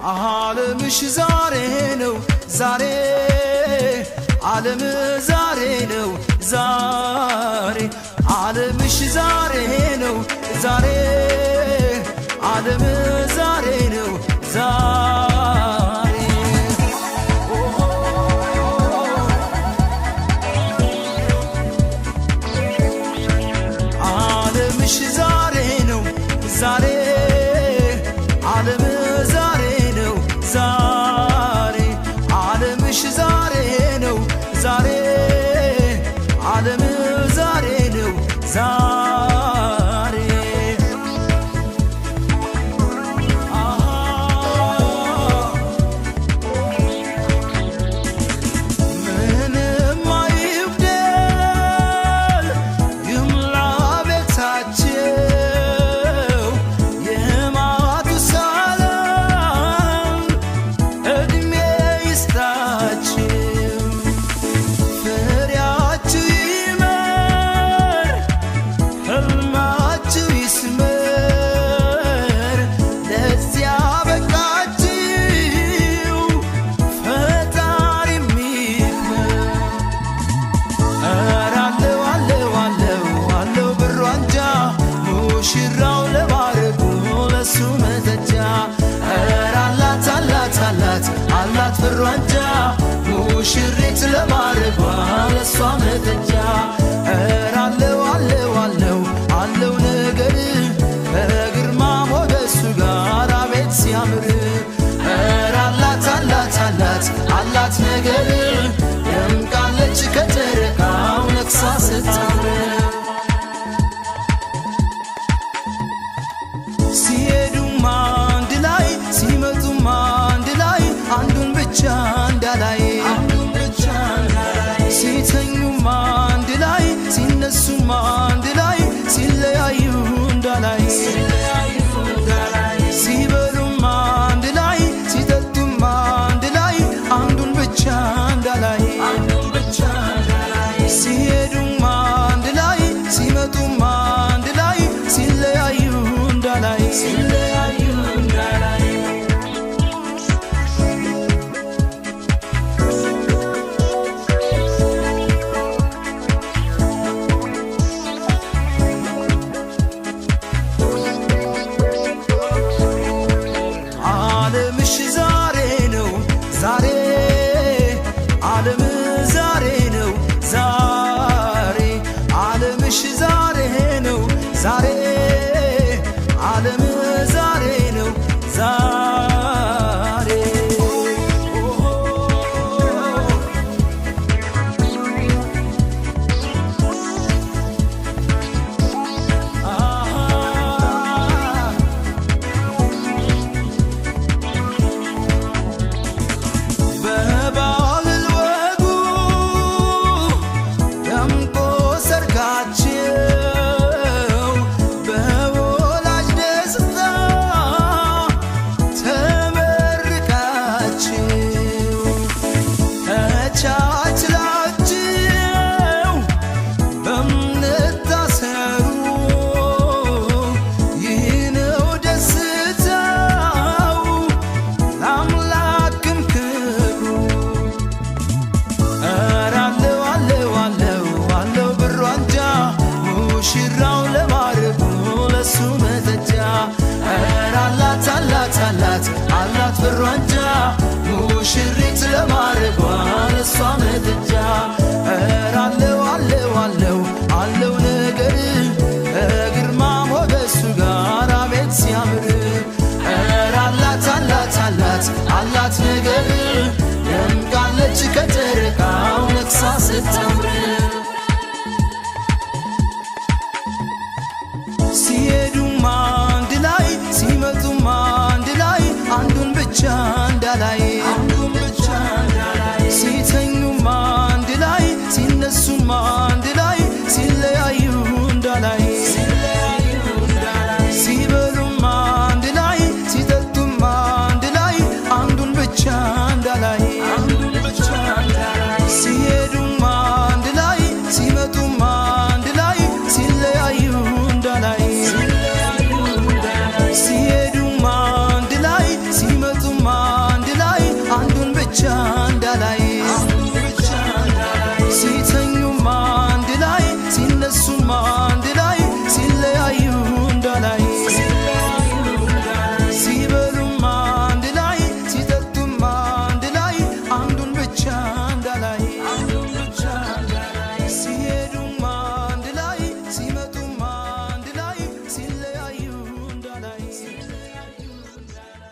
ዓለምሽ ዛሬ ነው ዛሬ ዓለም ዛሬ ነው ዛሬ ዓለምሽ ዛሬ ነው ዛሬ ዓለም ዛሬ ነው ዛሬ ዓለምሽ ዛሬ ነው ዛሬ ዓለም ዛሬ ነው ዛሬ ዓለምሽ ዛሬ ነው ዛሬ ዓለም ዛሬ ነው ዛሬ ምንም አይጉደል ይሙላ ቤታቸው የማቱሳላም ዕድሜ ይስጣችሁ ፍሬያችሁ ይመር ሕልማችሁ ይስመር ለዚያ በቃችሁ ፈጣሪ ይክበር ኧረ አለው አለው አለው አለው ብሩ አንጃ ሙሽራው ለማረጉ ለሱ መተጃ ኧረ አላት አላት አላት አላት ብሩ አንጃ ሙሽሪት ለማረጓ ለሷ መተጃ ኧረ አለው አለው አለው አለው ነገር ከግርማ ሞገሱ ጋር አቤት ሲያምር ኧረ አላት አላት አላት አላት ነገር ደምቃለች ከጨረቃው ነግሳ ስታምር ሲሄዱም አንድ ላይ ሲመጡም አንድ ላይ አንዱን ብቻ እንዳላይ ሲተኙም አንድ ላይ ሲነሱም አንድ ላይ ሲለያዩ እንዳላይ ሲበሉም አንድ ላይ ሲጠጡም አንድ ላይ አንዱን ብቻ እንዳላይ